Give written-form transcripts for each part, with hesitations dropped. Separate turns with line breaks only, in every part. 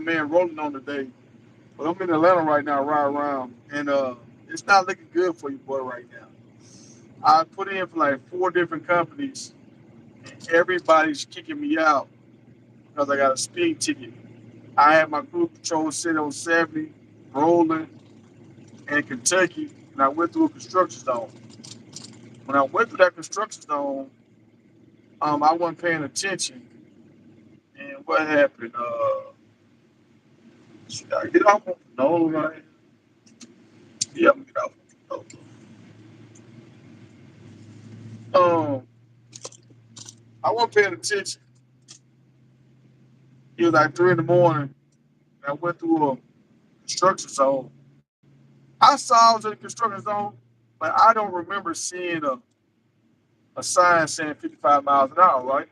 man rolling on today. But I'm in Atlanta right now, right around, and it's not looking good for you, boy, right now. I put in for like four different companies, and everybody's kicking me out because I got a speed ticket. I had my cruise control sitting on 70, rolling in Kentucky, and I went through a construction zone. When I went through that construction zone, I wasn't paying attention, and what happened? Should I get off on no right? Yeah, I'm gonna get off on no. I wasn't paying attention. It was like 3 in the morning, and I went through a construction zone. I saw I was in the construction zone, but I don't remember seeing a sign saying 55 miles an hour, right?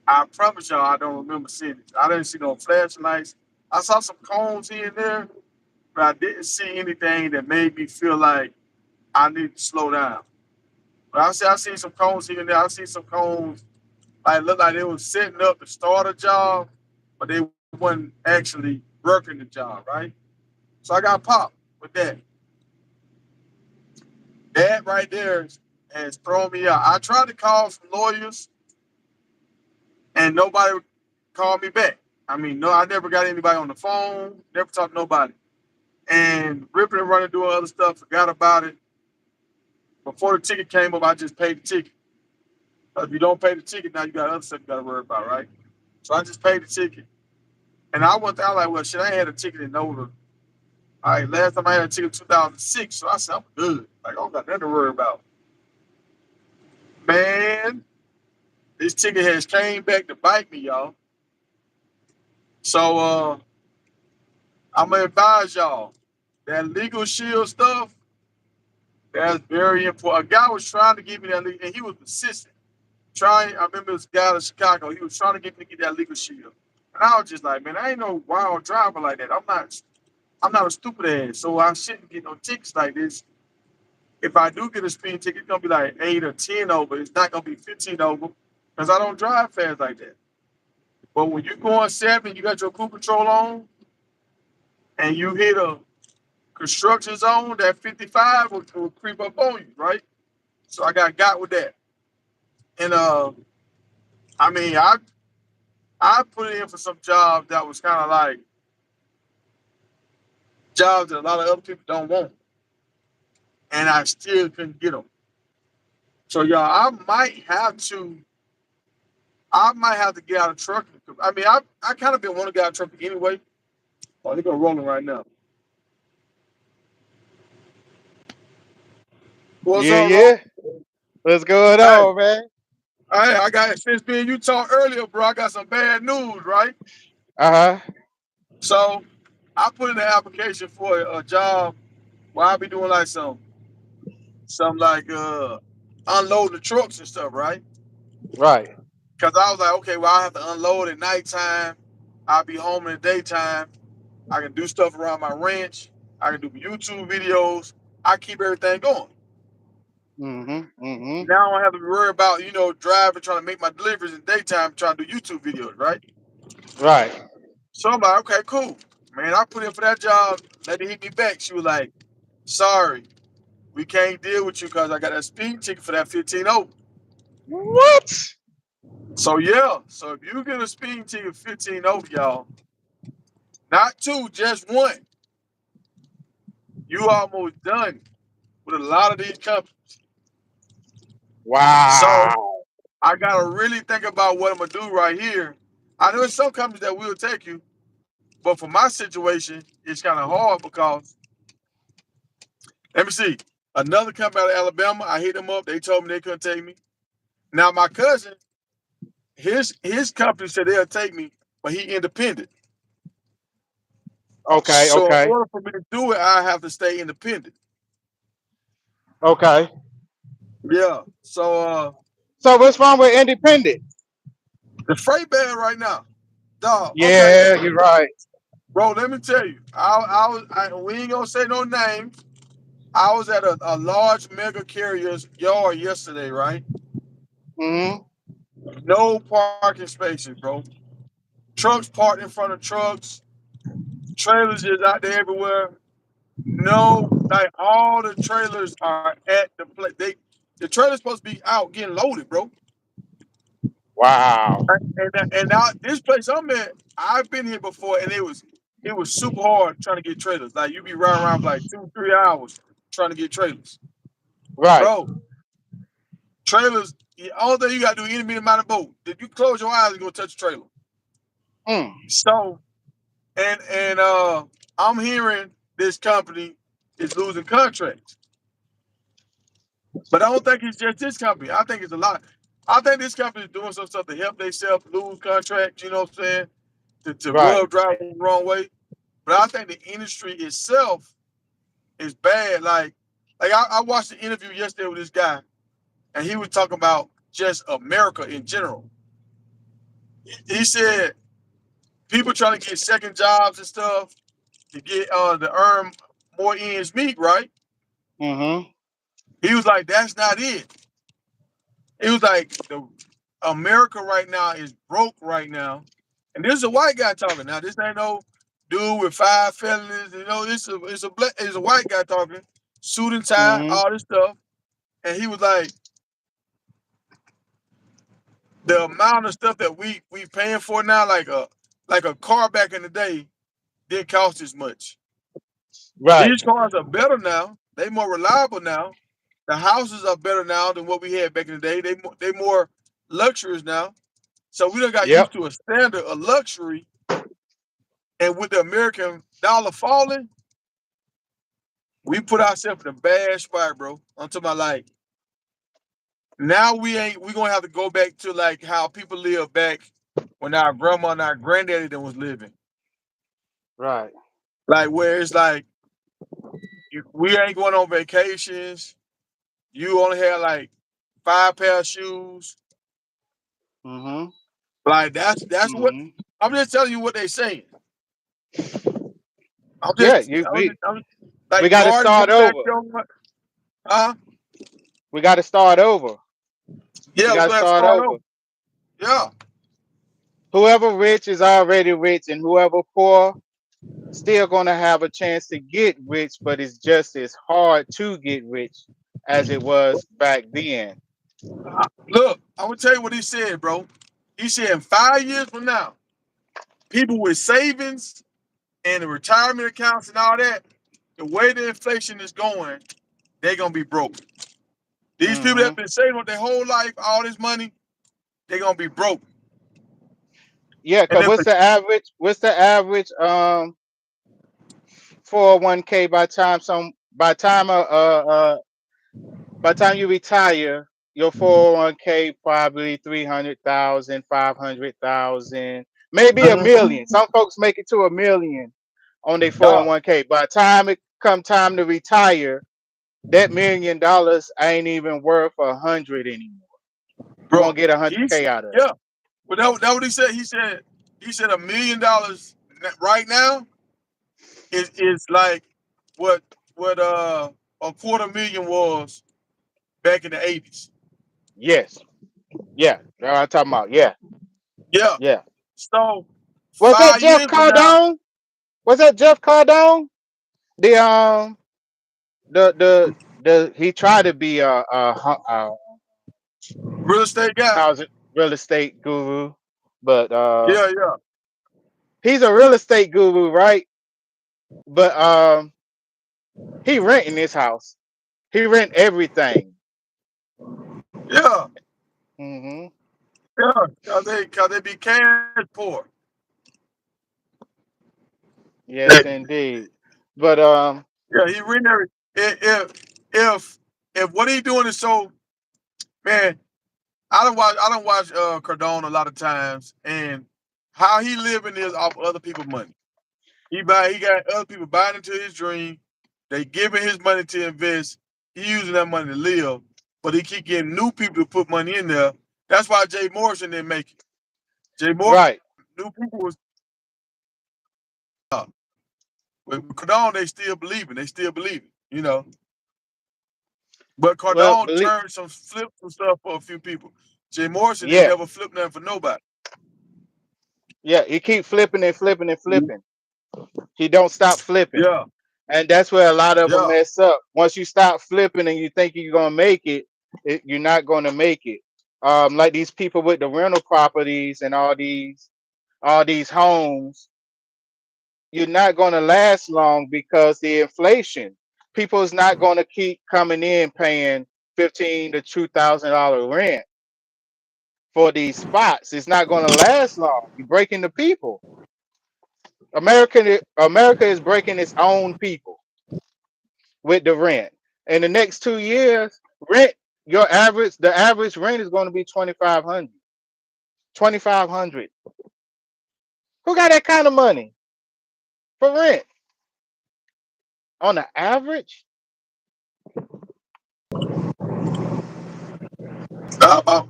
I promise y'all, I don't remember seeing it. I didn't see no flashing lights. I saw some cones here and there, but I didn't see anything that made me feel like I need to slow down. But I seen some cones here and there. I seen some cones like look like they was setting up to start a job, but they wasn't actually working the job, right? So I got popped with that. That right there has thrown me out. I tried to call some lawyers and nobody called me back. I mean, no, I never got anybody on the phone, never talked to nobody. And ripping and running, doing other stuff, forgot about it. Before the ticket came up, I just paid the ticket. If you don't pay the ticket, now you got other stuff you got to worry about, right? So I just paid the ticket. And I went out like, well, shit, I ain't had a ticket in over. All right, last time I had a ticket 2006. So I said, I'm good. Like, I don't got nothing to worry about. Man, this ticket has came back to bite me, y'all. So I'm gonna advise y'all that legal shield stuff, that's very important. A guy was trying to get me that legal, and he was persistent. Trying, I remember this guy in Chicago, he was trying to get me to get that legal shield. And I was just like, man, I ain't no wild driver like that. I'm not a stupid ass, so I shouldn't get no tickets like this. If I do get a speeding ticket, it's gonna be like 8 or 10 over. It's not gonna be 15 over because I don't drive fast like that. But when you go on 7, you got your cruise control on, and you hit a construction zone, that 55 will creep up on you, right? So I got with that. And I mean, I put in for some jobs that was kind of like jobs that a lot of other people don't want, and I still couldn't get them. So y'all, I might have to get out of trucking. I mean, I kind of been wanting to get out of trucking anyway. Oh, they're gonna rolling right now. What's
Yeah,
up, Ro?
yeah. What's going
Hey,
on, man?
I got since me and you talked earlier, bro. I got some bad news, right?
Uh huh.
So I put in an application for a job where I be doing like some like unload the trucks and stuff, right?
Right.
Because I was like, okay, well, I have to unload at nighttime. I'll be home in the daytime. I can do stuff around my ranch. I can do YouTube videos. I keep everything going.
Mm-hmm. Mm-hmm.
Now I don't have to worry about, driving, trying to make my deliveries in the daytime, trying to do YouTube videos, right?
Right.
So I'm like, okay, cool. Man, I put in for that job. Lady hit me back. She was like, sorry, we can't deal with you because I got a speed ticket for that 15 over.
What?
So yeah, so if you get a speeding ticket 15 over, y'all, not two, just one, you almost done with a lot of these companies. So
Wow.
I gotta really think about what I'm gonna do right here. I know there's some companies that will take you, but for my situation, it's kind of hard because let me see. Another company out of Alabama, I hit them up. They told me they couldn't take me. Now my cousin, his company said they'll take me, but he independent.
Okay.
So in
Okay.
order for me to do it, I have to stay independent.
Okay.
Yeah. So
So what's wrong with independent?
the freight bad right now, dog. Okay,
Yeah, you're right.
bro. Let me tell you, we ain't gonna say no names. I was at a large mega carrier's yard yesterday, right?
Mm-hmm.
No parking spaces, bro. Trucks parked in front of trucks, trailers just out there everywhere. No, like all the trailers are at the place. The trailer's supposed to be out getting loaded, bro.
Wow.
And now this place I'm at, I've been here before, and it was super hard trying to get trailers. Like you be running around for like 2 3 hours trying to get trailers,
Right.
bro. Trailers. The only thing you gotta do any minute amount of boat. If you close your eyes and go touch a trailer.
Mm.
So and I'm hearing this company is losing contracts, but I don't think it's just this company. I think it's a lot. I think this company is doing some stuff to help themselves lose contracts. You know what I'm saying? To
Right.
rub drivers the wrong way. But I think the industry itself is bad. Like I watched an interview yesterday with this guy, and he was talking about just America in general. He said people trying to get second jobs and stuff to get to earn more ends meet, right?
Mm-hmm.
He was like, that's not it. He was like, the America right now is broke right now. And this is a white guy talking. Now, this ain't no dude with 5 felonies. You know, it's a white guy talking, suit and tie,
Mm-hmm.
all this stuff. And he was like, the amount of stuff that we paying for now, like a car back in the day, didn't cost as much.
Right.
These cars are better now. They more reliable now. The houses are better now than what we had back in the day. They more luxurious now. So we done got
Yep.
used to a standard of luxury, and with the American dollar falling, we put ourselves in a bad spot, bro. I'm talking about like now we gonna have to go back to like how people lived back when our grandma and our granddaddy then was living.
Right.
Like where it's like we ain't going on vacations. You only had like 5 pair of shoes.
Mm-hmm.
Like that's what
Mm-hmm.
I'm just telling you what they saying. I'm
Yeah.
just I'm
We
like
got to
Jordan
start
coming back
over.
on. Uh
We got to start over. We
yeah, we're
got to
gonna have to
start
start
over.
over. Yeah.
Whoever rich is already rich, and whoever poor still gonna have a chance to get rich, but it's just as hard to get rich as it was back then.
Look, I'm gonna tell you what he said, bro. He said in 5 years from now, people with savings and the retirement accounts and all that, the way the inflation is going, they're gonna be broke. These people that
Mm-hmm.
have been saving their whole life, all this money, they're gonna be broke.
Yeah,
And
cause
if
what's the average? What's the average 401k by time you retire, your 401k probably 300,000, 500,000, maybe a million. Some folks make it to a million on their
uh,
401k. By the time it come time to retire, that $1 million ain't even worth 100 anymore. You
bro,
won't get 100
he's
k out of it.
yeah, but that what he said. He said $1 million right now is like what what a quarter million was back in the 80s.
Yes, yeah, that's what I'm talking about. Yeah,
Yeah.
yeah.
So
Was that
five
Jeff
years from now,
Cardone? Was that Jeff Cardone? The the he tried to be a
real estate guy.
housing real estate guru, but
Yeah, yeah,
he's a real estate guru, right? But he renting this house. He rent everything.
yeah,
Hmm.
yeah. Cause they be cash poor.
Yes, indeed. But
Yeah, he really never. If if what he doing is so, man, I don't watch Cardone a lot of times, and how he living is off other people's money. He got other people buying into his dream. They giving his money to invest. He using that money to live, but he keep getting new people to put money in there. That's why Jay Morrison didn't make it. Jay Morrison,
right.
new people was with Cardone. They still believing. They still believing. You know. But
Well,
Cardone turned flipped some stuff for a few people. Jay Morrison didn't
yeah.
never flip nothing for nobody.
Yeah, he keep flipping and flipping and flipping. He don't stop flipping.
Yeah,
And that's where a lot of them
yeah.
mess up. Once you stop flipping and you think you're gonna make you're not gonna make it. Like these people with the rental properties and all these homes, you're not gonna last long because the inflation. People's not gonna keep coming in paying $15 to $2,000 rent for these spots. It's not gonna last long. You're breaking the people. America is breaking its own people with the rent. In the next 2 years, rent the average rent is going to be 2,500. 2,500. Who got that kind of money for rent on the average?
I'm,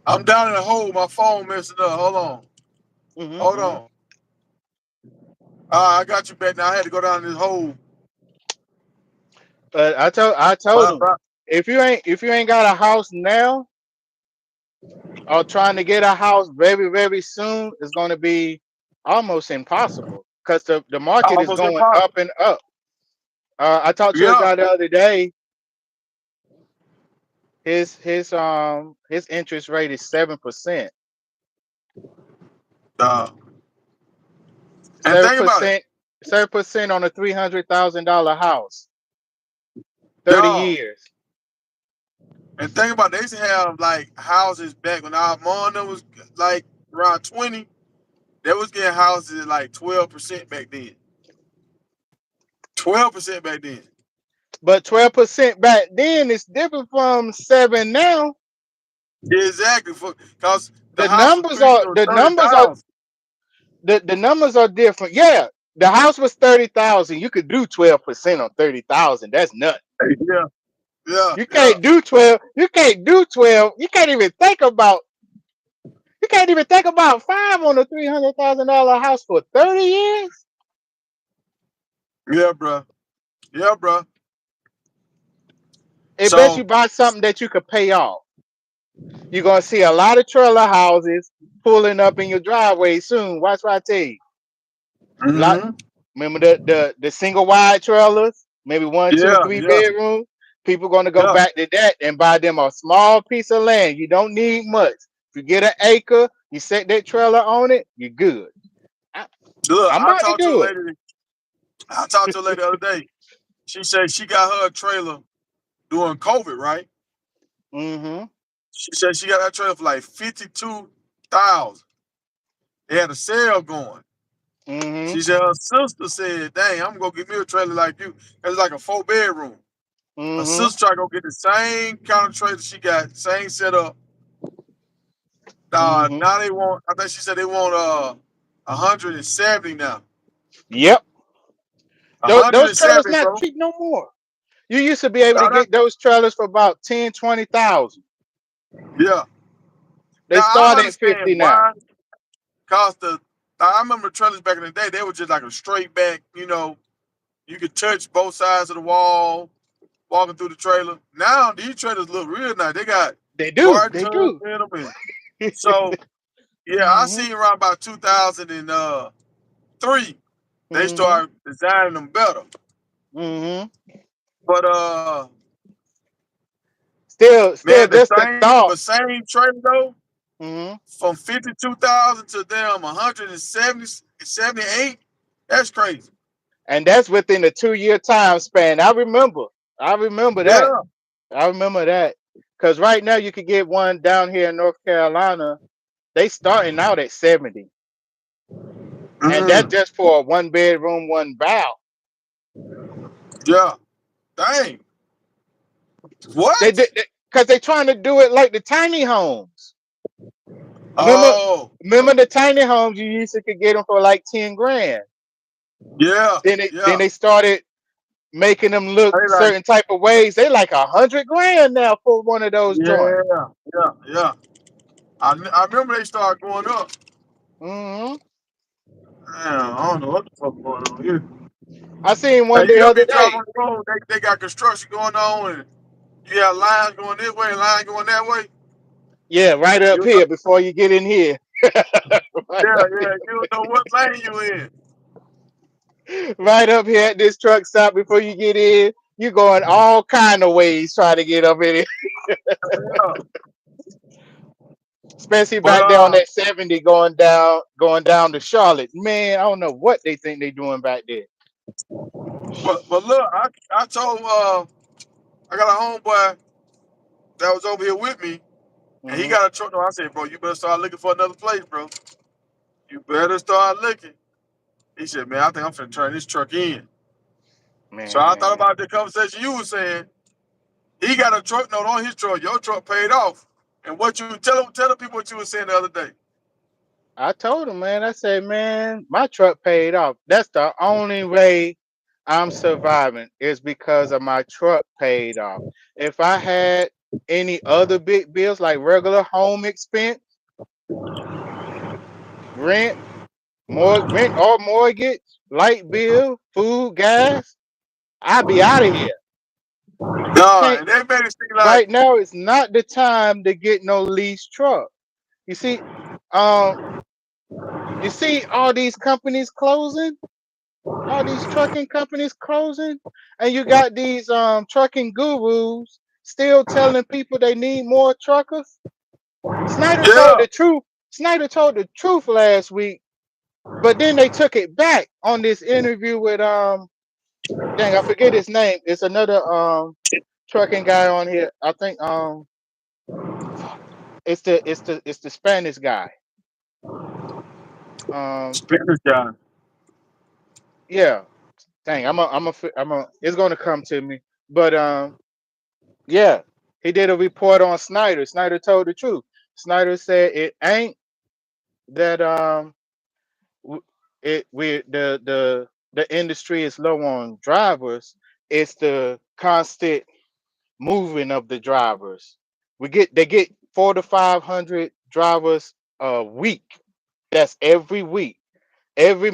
I'm down in the hole. My phone messing up. Hold on.
Hmm
Hold
hmm
on. I got you back now. I had to go down this hole.
But I told
My,
them,
my,
if you ain't got a house now or trying to get a house very very soon, it's going to be almost impossible because the market is
almost
going up
impossible.
and up. I talked to a
Yeah.
guy the other day. His interest rate is 7%.
Uh, and
Seven
think about it.
percent, 7% on a $300,000 house. thirty
Yeah.
years.
And think about it. They used to have like houses back when our mom them was like around 20. They was getting houses at like 12% back then. 12% back then.
But 12% back then is different from seven now.
Exactly. Because the
The
house was
numbers
three,
are the
thirty
numbers are
thousand.
the numbers are different. Yeah, the house was 30,000. You could do 12% on 30,000. That's nuts.
Yeah. Yeah.
You
Yeah.
can't do 12. You can't do 12. You can't even think about five on a $300,000 house for 30 years.
Yeah, bro. Yeah, bro.
It bet you
So,
buy something that you could pay off. You're gonna see a lot of trailer houses pulling up in your driveway soon. Watch what I tell you. Lot
hmm
remember the single wide trailers, maybe one, two,
yeah,
three
yeah,
bedrooms. People gonna go
yeah.
back to that and buy them a small piece of land. You don't need much. If you get an acre, you set that trailer on it, you're good. I,
Look,
I'm about to do it.
I talked to a lady the other day. She said she got her a trailer during COVID, right?
Mm-hmm.
She said she got that trailer for like 52,000. They had a sale going.
Mm-hmm.
She said her sister said, "Dang, I'm gonna get me a trailer like you. It's like a 4 bedroom." Her
Mm-hmm.
sister tried to go get the same kind of trailer she got, same setup.
Mm-hmm.
Now they want. I think she said they want 170 now.
Yep. Those trailers
170,
not
bro.
cheap no more. You used to be able to
Now that,
get those trailers for about 10, 20,000.
yeah.
They
Now I don't
start at
understand
50 now.
why. Cause I remember trailers back in the day. They were just like a straight back. You could touch both sides of the wall walking through the trailer. Now these trailers look real nice. They got
They do.
garden
They
tubs
do.
in them, and so yeah, I
Mm-hmm.
seen around about 2003 they
Mm-hmm.
started designing them better.
Mm-hmm.
But
Still
man, the
just the
same
thought.
but same trailer though,
Mm-hmm.
from 52,000 to them 178. That's crazy.
And that's within a 2 year time span. I remember. I remember that.
Yeah.
I remember that. Because right now you could get one down here in North Carolina. They starting out at 70. And that's
Mm-hmm.
just for a one bedroom, one bath.
Yeah. Dang.
They
What?
did because they're trying to do it like the tiny homes. Remember,
Oh.
remember the tiny homes you used to could get them for like 10 grand.
Yeah.
Then
Yeah.
they started making them look
They like,
certain type of ways. They like 100 grand now for one of those joints.
yeah. Yeah. Yeah. I remember they started going up.
Hmm
Damn, I don't know what the fuck going on here.
I seen one
Hey,
the
you ever
other
be driving
day.
on the road? They got construction going on, and you got lines going this way, lines going that way.
Yeah, right up
You
here before you get in here.
Yeah, yeah. You don't know what lane you in.
Right up here at this truck stop before you get in. You going all kind of ways trying to get up in it,
Yeah.
especially
But
back there on that 70 going down to Charlotte. Man, I don't know what they think they doing back there.
but look, I told I got a homeboy that was over here with me, and he
Hmm.
got a truck. I said, bro, you better start looking for another place, bro. You better start looking. He said, man, I think I'm finna turn this truck in. So I thought
Man,
about the conversation you were saying. He got a truck note on his truck. Your truck paid off. And what you tell the people what you were saying the other day.
I told him, man. I said, man, my truck paid off. That's the only way I'm surviving is because of my truck paid off. If I had any other big bills like regular home expense, rent, rent or mortgage, light bill, food, gas, I'd be out of here.
No,
Can't
and they made it seem like,
right now. It's not the time to get no lease truck. You see, um, you see all these companies closing, all these trucking companies closing, and you got these trucking gurus still telling people they need more truckers. Snyder told
yeah,
the truth. Snyder told the truth last week, but then they took it back on this interview with dang, I forget his name. It's another trucking guy on here. I think fuck, it's the Spanish guy. Um
Spanish guy.
yeah, dang, it's gonna come to me. But yeah, he did a report on Snyder. Snyder told the truth. Snyder said it ain't that w- it we the industry is low on drivers. It's the constant moving of the drivers. They get 400 to 500 drivers a week. That's every week. Every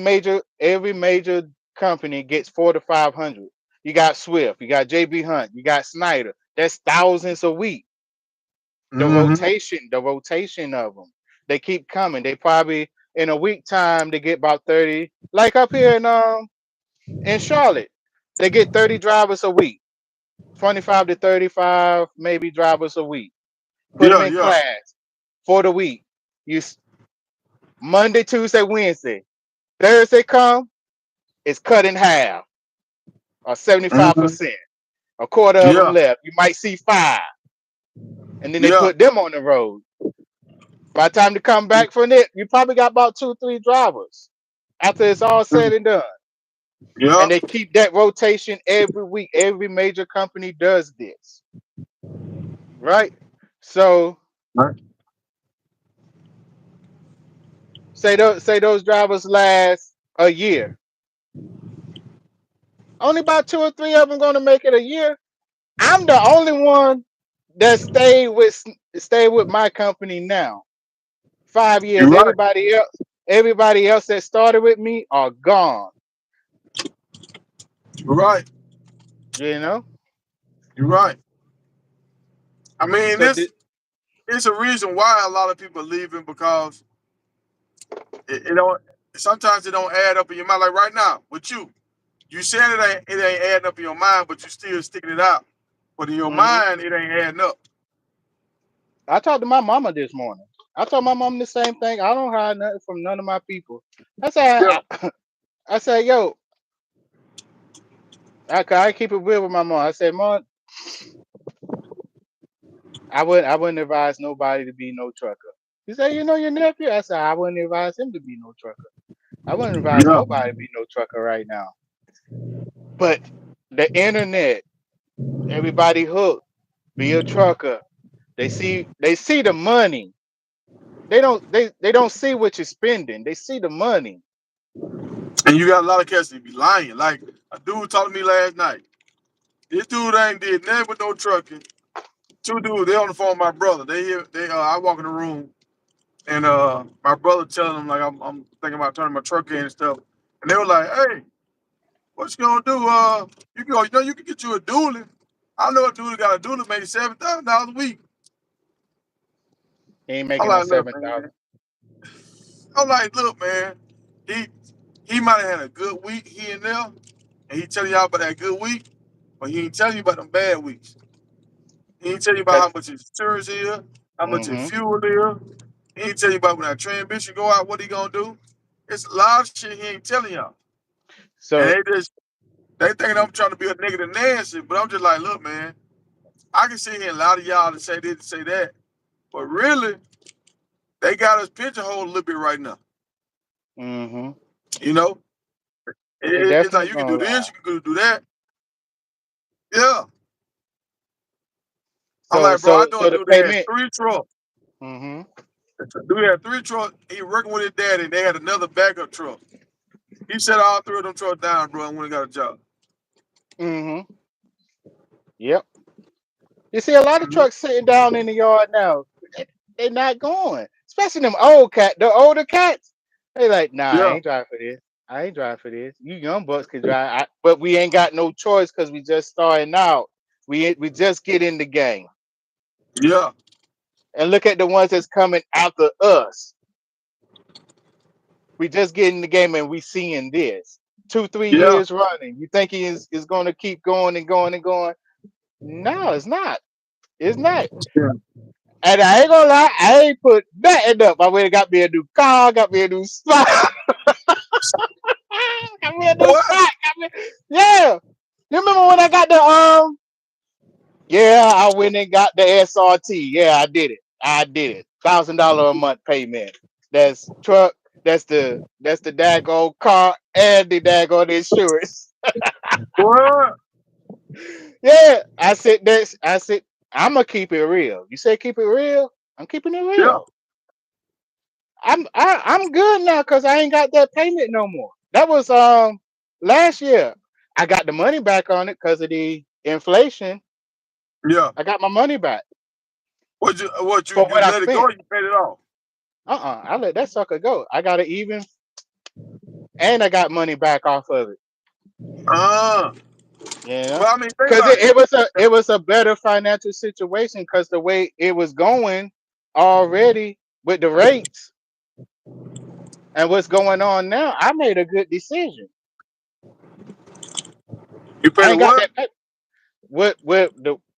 major company gets 400 to 500. You got Swift, you got JB Hunt, you got Snyder. That's thousands a week.
Mm-hmm.
The rotation of them. They keep coming. They probably in a week time they get about 30. Like up here in Charlotte, they get 30 drivers a week, 25 to 35 maybe drivers a week. Put them
Yeah,
in
yeah.
class for the week. You Monday, Tuesday, Wednesday, Thursday come, it's cut in half or
Mm-hmm.
75%. A quarter of them
Yeah,
left. You might see five, and then they
yeah.
put them on the road. By the time to come back from it, you probably got about 2 or 3 drivers after it's all said and done.
Yeah.
And they keep that rotation every week. Every major company does this, right? So
Right.
say those drivers last a year. Only about 2 or 3 of them gonna make it a year. I'm the only one that stayed with my company now. 5 years.
You're right.
Everybody else that started with me are gone.
You're right.
You know.
You're right. I mean,
So
this it's a reason why a lot of people are leaving because it don't. Sometimes it don't add up in your mind. Like right now with you, you said it ain't adding up in your mind, but you still sticking it out. But in your
hmm
mind, it ain't adding up.
I talked to my mama this morning. I told my mom the same thing. I don't hide nothing from none of my people. I said,
Yeah.
I said, yo, I keep it real with my mom. I said, mom, I wouldn't advise nobody to be no trucker. She said, you know your nephew? I said, I wouldn't advise him to be no trucker. I wouldn't advise
Yeah.
nobody to be no trucker right now. But the internet, everybody hooked. Be a trucker. They see the money. They don't see what you're spending. They see the money.
And you got a lot of cats that be lying. Like a dude talked to me last night. This dude ain't did nothing with no trucking. Two dudes, they on the phone with my brother. I walk in the room and my brother telling them like I'm thinking about turning my truck in and stuff. And they were like, hey, what you gonna do? You can get you a dually. I know a dude got a dually made $7,000 a week.
He ain't
I'm
making no
like, look,
7,000.
man. I'm like, look, man, he he might have had a good week here and there, and he telling y'all about that good week, but he ain't telling you about them bad weeks. He ain't telling you about how much his insurance is, how much his
Mm-hmm.
fuel is. He ain't telling you about when that transmission go out, what he gonna do. It's a lot of shit he ain't telling y'all. And
So
they thinking I'm trying to be a nigga to Nancy, but I'm just like, look, man, I can sit here and a lot of y'all to say this and say that, but really, they got us pigeonholed a little bit right now.
mm-hmm.
You know,
They
it's like
definitely
you can do
gonna lie.
this, you can do that. Yeah. I'm
So
like, bro, I
so
know a
so the
dude that had
payment.
three trucks.
Mm-hmm.
Dude had three trucks. He working with his daddy, and they had another backup truck. He set all three of them trucks down, bro, and went and got a job.
Mm-hmm. Yep. You see a lot of
Mhm.
trucks sitting down in the yard now. They not going. Especially them old cat, the older cats. They like, nah, I
Yeah,
ain't driving for this. I ain't driving for this. You young bucks could drive, but we ain't got no choice because we just starting out. We just get in the game
yeah,
and look at the ones that's coming after us. We just get in the game and we seeing this 2 3
yeah.
years running. You think he is going to keep going and going and going? No, it's not. It's not.
Yeah.
And I ain't gonna lie, I ain't put nothing up. I went and got me a new car, got me a new spot, got me a new
What?
spot, yeah. You remember when I got the yeah, I went and got the SRT. Yeah, I did it. I did it. $1,000 a month payment. That's truck, that's the daggone car and the daggone insurance.
What?
Yeah. I said, I'ma keep it real. You say keep it real? I'm keeping it
Yeah,
real. I'm good now because I ain't got that payment no more. That was last year. I got the money back on it because of the inflation.
yeah.
I got my money back
What you
for
you
what I
let it go?
spent.
You paid it off.
I let that sucker go. I got it even, and I got money back off of it.
Uh,
You know,
well, I mean, think
because
about
it,
it.
it was a better financial situation because the way it was going already with the rates and what's going on now, I made a good decision.
You paid
I
the
ain't got
what?
that. With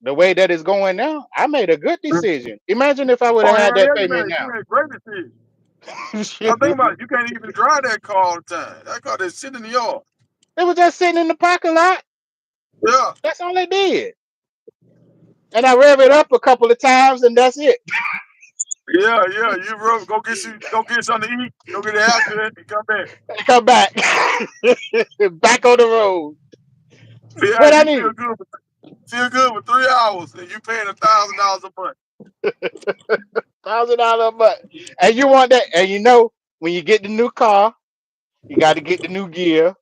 the way that it's going now, I made a good decision. Imagine if I would
Oh
have had
hell
that
yeah,
payment
you
now.
made a great decision. Now think about
Shoot.
it. You can't even drive that car all the time. That car that's sitting in the yard.
It was just sitting in the parking lot.
Yeah,
That's all it did. And I rev it up a couple of times, and that's it.
yeah, yeah. You bro, go get something to eat. Go get a haircut and come back.
And come back, back on the road.
Yeah,
What I
you
need,
feel good for 3 hours, and you paying $1,000 a month.
$1,000 a month, and you want that. And you know, when you get the new car, you got to get the new gear.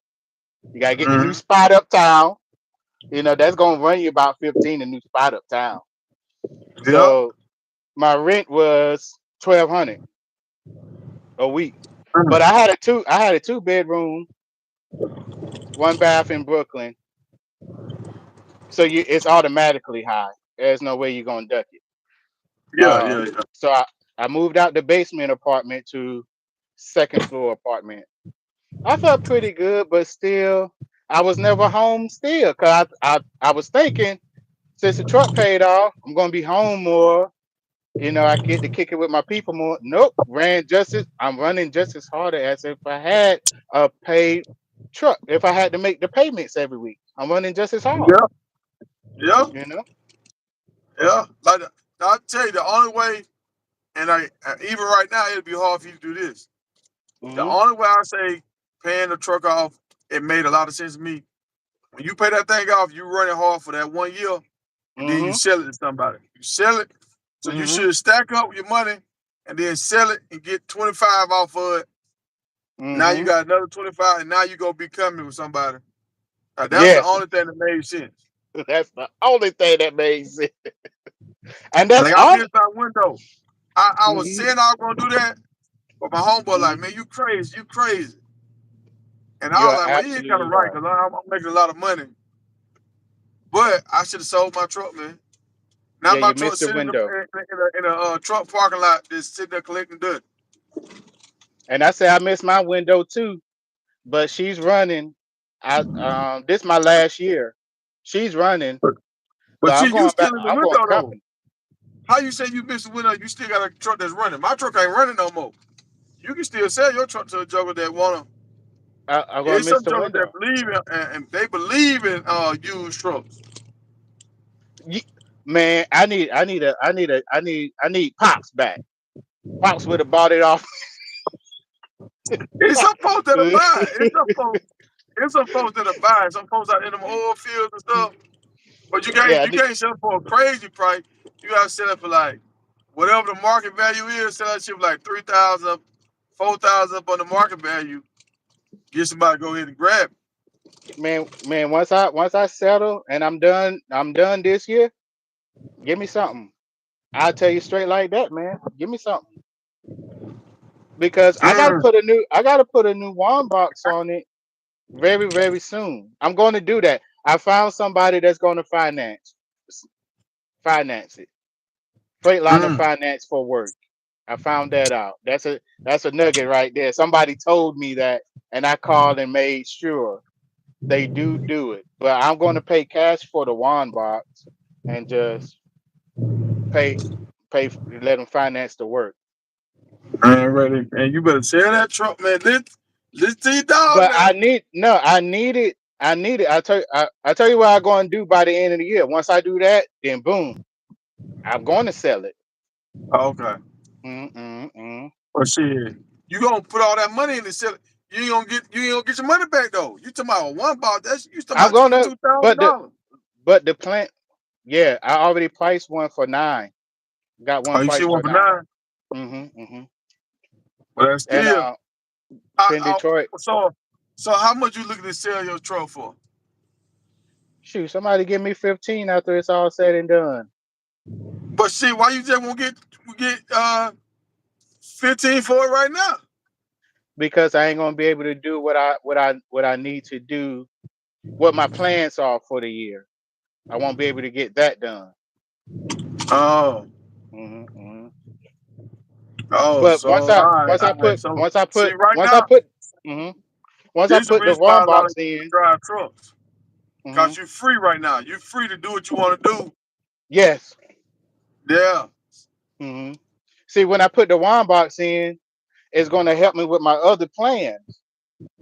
You got to get the new
Mm-hmm.
spot uptown. You know that's gonna run you about 15. The new spot uptown.
Yep.
So my rent was 1,200 a week. But
Mm.
I had a two-bedroom, one bath in Brooklyn. So it's automatically high. There's no way you're gonna duck it.
Yeah, yeah, yeah.
So I moved out the basement apartment to second floor apartment. I felt pretty good, but still I was never home still because I was thinking since the truck paid off, I'm gonna be home more. You know, I get to kick it with my people more. Nope, I'm running just as hard as if I had a paid truck. If I had to make the payments every week, I'm running just as hard.
Yeah, yeah,
You know.
yeah. Like I tell you, the only way, and even right now, it'd be hard for you to do this. The
Hmm.
only way I say paying the truck off, it made a lot of sense to me. When you pay that thing off, you run it hard for that 1 year, and then you
Hmm.
sell it to somebody. You sell it, so you
Hmm.
should stack up your money and then sell it and get 25 off of it. Now you
Hmm.
got another 25, and now you gonna be coming with somebody. That's the
Yes,
only thing that made sense.
that's the only thing that makes sense, and that's
Like I
all.
missed that window. I was
Hmm.
saying I was gonna do that, but my homeboy like,
Hmm.
man, you crazy. And I
You
was
are
like, well, he ain't kind of
absolutely
right
right.
because I'm making a lot of money. But I should have sold my truck, man. Now
Yeah,
my
you
truck
missed the
sitting
window.
in a truck parking lot, just sitting there collecting dirt.
And I say I miss my window too, but she's running. I This my last year. She's running,
But,
but
but
I'm
you
going back.
still in the
I'm going
window though.
company.
How you say you miss the window? You still got a truck that's running. My truck ain't running no more. You can still sell your truck to a joker that wanna.
I'm going to
It's
miss
some
the
jokers that
window.
believe in and they believe in used trucks.
Ye- Man, I need pops back. Pops would have bought it off.
It's some folks that'll buy it. It's some folks that'll buy it. Some folks out in them oil fields and stuff. But
Yeah,
you can't sell it for a crazy price. You gotta sell it for like whatever the market value is, sell that shit for like 3,000, 4,000 up on the market value. Get somebody to go ahead and grab it.
man. Once I settle and I'm done this year. Give me something. I'll tell you straight like that, man. Give me something because
Mm.
I gotta put a new one box on it very soon. I'm going to do that. I found somebody that's going to finance it. Freightliner
Mm.
finance for work. I found that out. That's a nugget right there. Somebody told me that, and I called and made sure they do it. But I'm going to pay cash for the one box and just pay let them finance the work.
Man, ready. And you better sell that truck, man. This T-Dog
But
now.
I need it. I need it. I tell you what I'm going to do by the end of the year. Once I do that, then boom, I'm going to sell it.
Okay.
Mm.
Well, shit. You gonna put all that money in and sell it. You ain't gonna get your money back though. You talking about one ball, that's you talking
I'm
about
gonna,
$22,000.
but the plant, yeah, I already priced one for 9. Got one
Oh, you see
price
one
for
for
9.
9?
Mm.
But that's
And
still I,
in Detroit,
so how much you looking to sell your truck for?
shoot, somebody give me 15 after it's all said and done.
But shit, why you just won't get 15 for it right now?
Because I ain't gonna be able to do what I need to do, what my plans are for the year. I won't be able to get that done.
Oh,
Hmm. But
so all right, all right. So see right
once I
now,
put hmm once I
this is the
put the
reason why
one
a lot of
box
people
in,
drive trucks.
hmm
Cause you're free right now. You're free to do what you want to do.
yes.
Yeah.
hmm See, when I put the one box in, it's gonna help me with my other plans,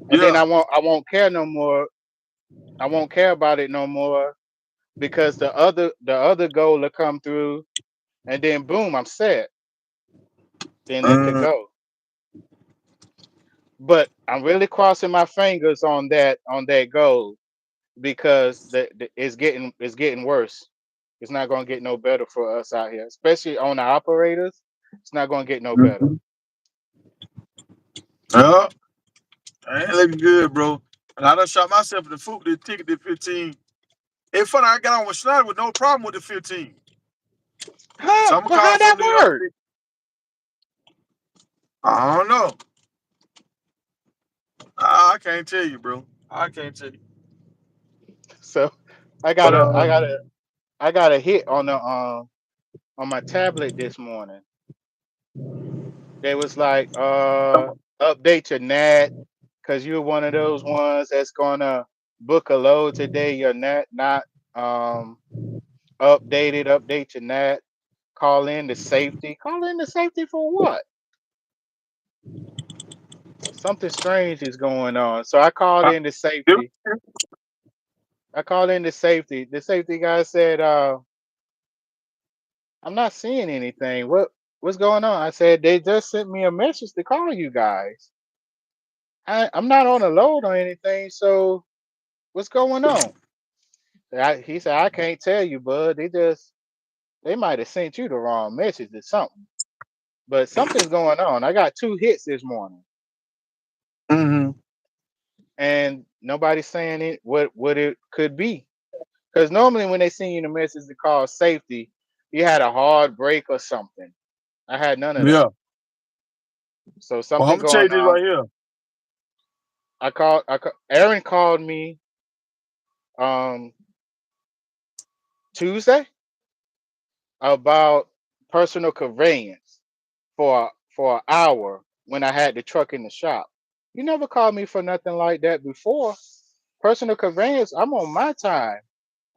and then
Yeah.
I won't care no more. I won't care about it no more because the other goal will come through, and then boom, I'm set. Then it could
Mm,
go. But I'm really crossing my fingers on that goal because it's getting worse. It's not gonna get no better for us out here, especially on the operators. It's not gonna get no better.
mhm. Yeah. I ain't looking good, bro. And I done shot myself in the foot with this ticket to 15. It's funny, I got on with Schneider with no problem with the 15. So
Huh?
I'm gonna
But
call
how
some
that
of the other
work?
niggas. I don't know. I can't tell you, bro. I can't tell you.
So I got
But
a I got a I got a hit on my tablet this morning. They was like, update your NAT because you're one of those ones that's gonna book a load today. Your NAT not um updated. Update your NAT. Call in the safety. Call in the safety for what? Something strange is going on. So I called
uh,
in the safety. I called in the safety. The safety guy said, I'm not seeing anything. What's going on? I said they just sent me a message to call you guys. I'm not on a load or anything, so what's going on? He said, I can't tell you, bud. They might have sent you the wrong message or something. But something's going on. I got 2 hits this morning,
mm-hmm.
and nobody's saying it what it could be. Because normally when they send you the message to call safety, you had a hard break or something. I had none of that.
Yeah.
So
Well, I'm
something
gonna tell you
going
this
on.
right here.
Aaron called me um Tuesday about personal conveyance for an hour. when I had the truck in the shop. You never called me for nothing like that before. Personal conveyance, I'm on my time,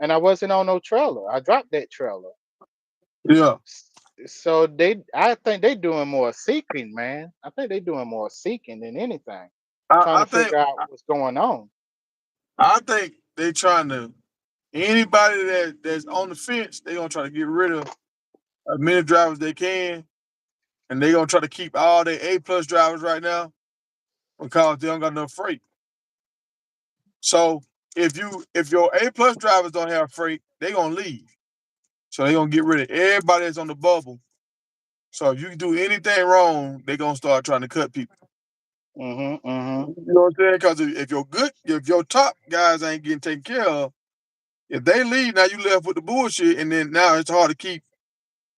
and I wasn't on no trailer. I dropped that trailer.
Yeah.
So I think they doing more seeking, man. I think they doing more seeking than anything, trying
I
to
think
figure out what's going on.
I think they trying to anybody that's on the fence, they gonna try to get rid of as many drivers they can, and they gonna try to keep all their A plus drivers right now because they don't got enough freight. So if your A plus drivers don't have freight, they gonna leave. So they gonna get rid of everybody that's on the bubble. So if you do anything wrong, they gonna start trying to cut people.
Mhm, mhm.
You know what I'm saying? Because if your top guys ain't getting taken care of, if they leave, now you left with the bullshit, and then now it's hard to keep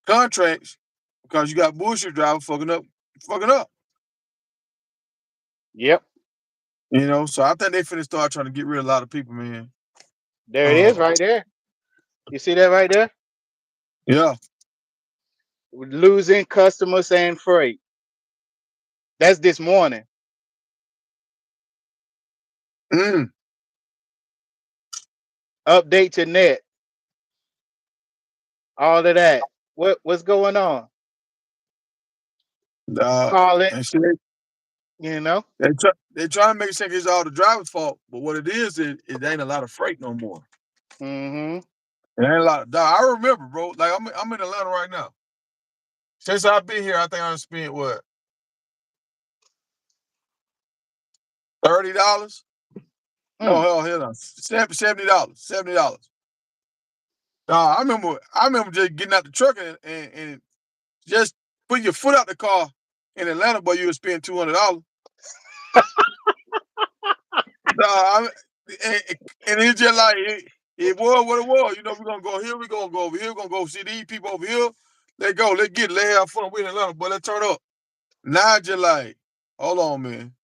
contracts because you got bullshit drivers fucking up.
Yep,
You know, so I think they finna start trying to get rid of a lot of people, man.
there it is,
Uh,
right there. You see that right there?
yeah.
Losing customers and freight. That's this morning.
Mm.
Update to net. All of that. What's going on?
Uh,
Call it.
and shit,
You know.
they try to make it seem it's all the driver's fault, but what it is, it ain't a lot of freight no more.
Mhm.
It ain't a lot. Dog, I remember, bro. Like I'm in Atlanta right now. Since I've been here, I think I spent what $30. No,
Mm.
hell no, $70. $70. I remember just getting out the truck and just put your foot out the car in Atlanta, boy, you would spend $200. No, and, and it's just like it was what it was. You know, we're gonna go here, we're gonna go over here, we're gonna go see these people over here. Let go, let's get it, let's have fun. We in Atlanta, but let's turn up. Now just like, hold on, man.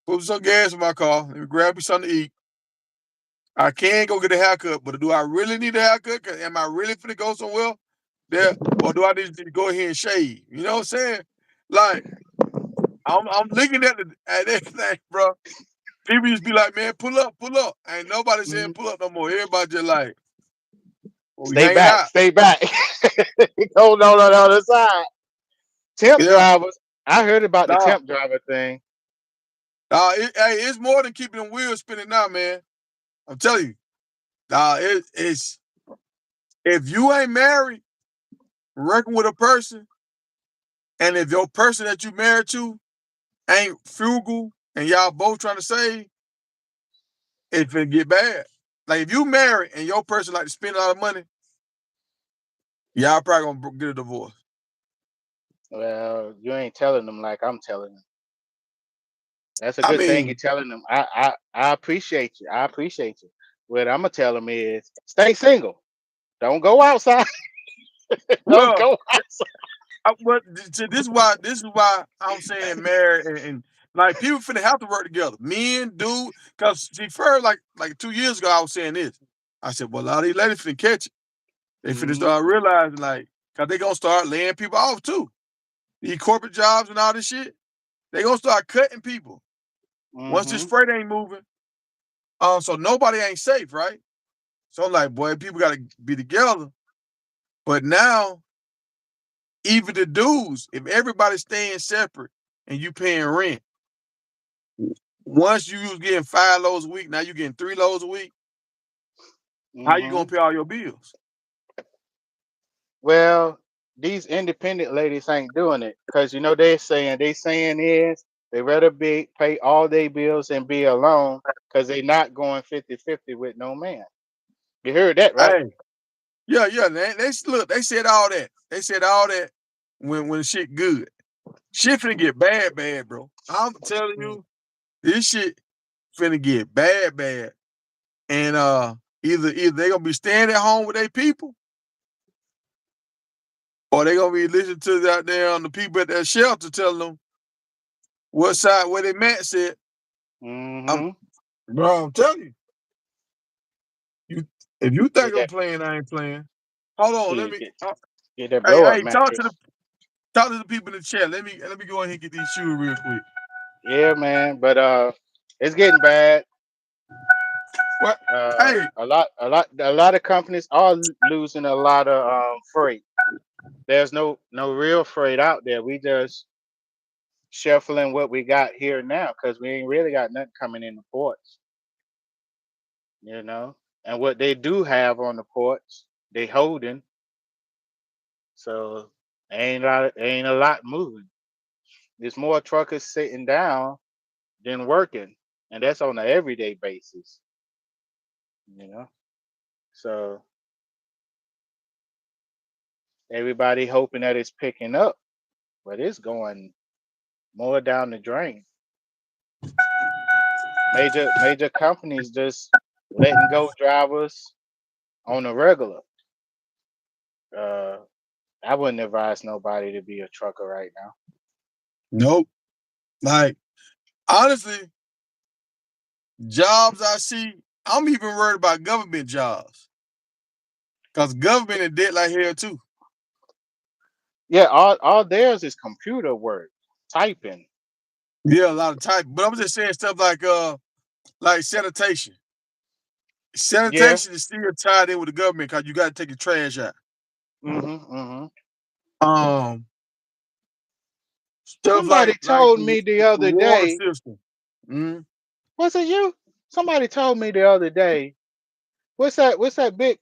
Put some gas in my car. Let me grab me something to eat. I can go get a haircut, but do I really need a haircut? 'Cause am I really finna go somewhere there? Or do I need to go ahead and shave? You know what I'm saying? Like, I'm looking at everything, bro. People used to be like, man, pull up, pull up. Ain't nobody saying
Mhm.
pull up no more. Everybody just like, well, we
Stay
hanging
back.
out.
Stay back. Hold on the other side. Temp
Yeah.
drivers. I heard about the
Nah.
temp driver thing.
Hey, it's more than keeping them wheels spinning now, man. I'm telling you. It's if you ain't married, working with a person, and if your person that you married to ain't frugal and y'all both trying to save, it finna get bad. Like if you married and your person like to spend a lot of money, y'all probably gonna get a divorce.
Well, you ain't telling them like I'm telling them. That's a
I
good thing you're
mean,
telling them. I appreciate you. I appreciate you. What I'm gonna tell them is stay single. Don't go outside. Don't
well,
go outside.
this is why I'm saying married and like people finna have to work together. Men do because see first like 2 years ago I was saying this. I said, well, a lot of these ladies finna catch it. They finna
Mhm.
start realizing like because they gonna start laying people off too. These corporate jobs and all this shit, they gonna start cutting people once this
Mhm.
freight ain't moving. So nobody ain't safe, right? So I'm like, boy, people gotta be together. But now, even the dudes, if everybody's staying separate and you paying rent, once you was getting 5 loads a week, now you getting 3 loads a week. How you gonna
Mhm.
pay all your bills?
Well, these independent ladies ain't doing it because you know they saying is they rather be pay all their bills and be alone because they not going 50-50 with no man. You heard that, right?
Hey, yeah, yeah. They look, they said all that. They said all that when shit good. Shit finna get bad, bad, bro. I'm telling
Mm.
you, this shit finna get bad, bad. And either they gonna be staying at home with their people, or they gonna be listening to that damn the people at that shelter telling them what side where they met said. I'm
Mhm.
bro, I'm telling you, if you think
Get
I'm
that
playing, I ain't playing. Hold on, let
shit.
me
Get that
hey,
blow up
hey, talk to the
mattress.
Talk to the people in the chat. Let me go ahead and get these shoes real quick.
Yeah, man. But it's getting bad.
What? Hey,
A lot of companies are losing a lot of freight. There's no real freight out there. We just shuffling what we got here now because we ain't really got nothing coming in the ports, you know. And what they do have on the ports, they holding. So ain't a lot moving. There's more truckers sitting down than working, and that's on an everyday basis, you know. So everybody hoping that it's picking up, but it's going more down the drain. Major companies just letting go drivers on a regular. Uh, I wouldn't advise nobody to be a trucker right now.
nope. Like honestly, jobs I see, I'm even worried about government jobs because government is dead like hell too.
Yeah, all theirs is computer work, typing.
Yeah, a lot of type. But I'm just saying stuff like sanitation.
Yeah.
Sanitation is still tied in with the government because you got to take your trash out.
Mhm.
Um, stuff
Somebody
like
told
the
me the other
water
day.
system. Mm,
Was it you? Somebody told me the other day. What's that big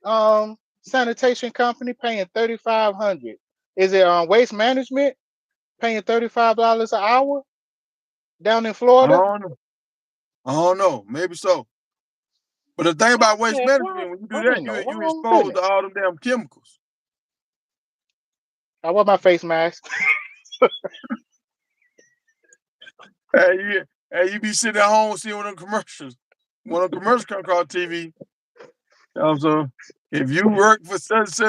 sanitation company paying 3,500? Is it waste management paying $35 an hour down in
I
Florida?
don't know. I don't know. Maybe so. But the thing
I
about waste
said, what?
management, when you do
What
that,
in the
you
wrong
exposed
business?
to all them damn chemicals.
I wear my face mask.
Hey, you be sitting at home seeing one of them commercials. One of them commercials come across TV. So if you work for such,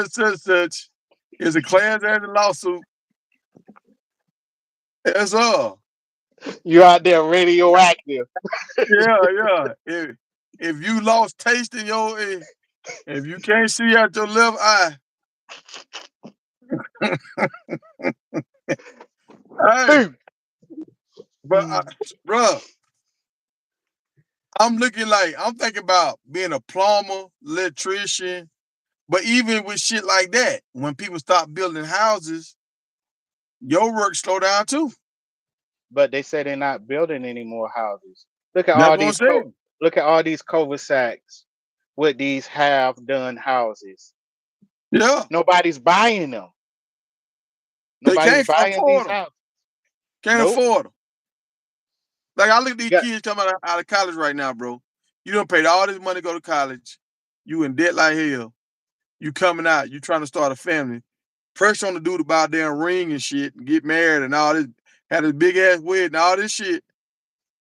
it's a class action lawsuit. That's all.
You out there radioactive.
Yeah. If you lost taste in if you can't see out your left eye, hey,
Boom.
but bruh, I'm thinking about being a plumber, electrician, but even with shit like that, when people stop building houses, your work slow down too.
But they say they're not building any more houses. Look at
That's
all
what I'm
these
saying.
look at all these cul-de-sacs with these half done houses.
Yeah,
Nobody's buying them.
they
Nobody's
can't
buying these
afford them.
houses.
Can't
Nope.
afford them. Like I look at
You
these
got
kids coming out of college right now, bro. You don't pay all this money to go to college. You in debt like hell. You coming out. You trying to start a family. Pressure on the dude to buy a damn ring and shit and get married and all this. Had this big ass wedding and all this shit.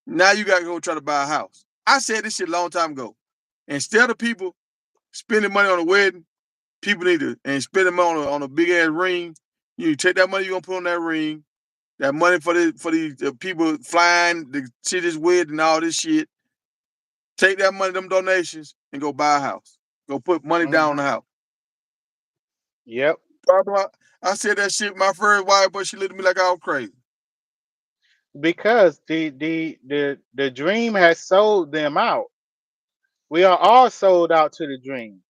Now you got to go try to buy a house. I said this shit a long time ago. Instead of people spending money on a wedding, people need to and spending money on a big ass ring. You take that money you gonna put on that ring, that money for these people flying to see this wedding and all this shit. Take that money, them donations, and go buy a house. Go put money down on
hmm
the house.
Yep.
I said that shit. My first wife, but she looked at me like I was crazy.
Because the dream has sold them out. We are all sold out to the dream.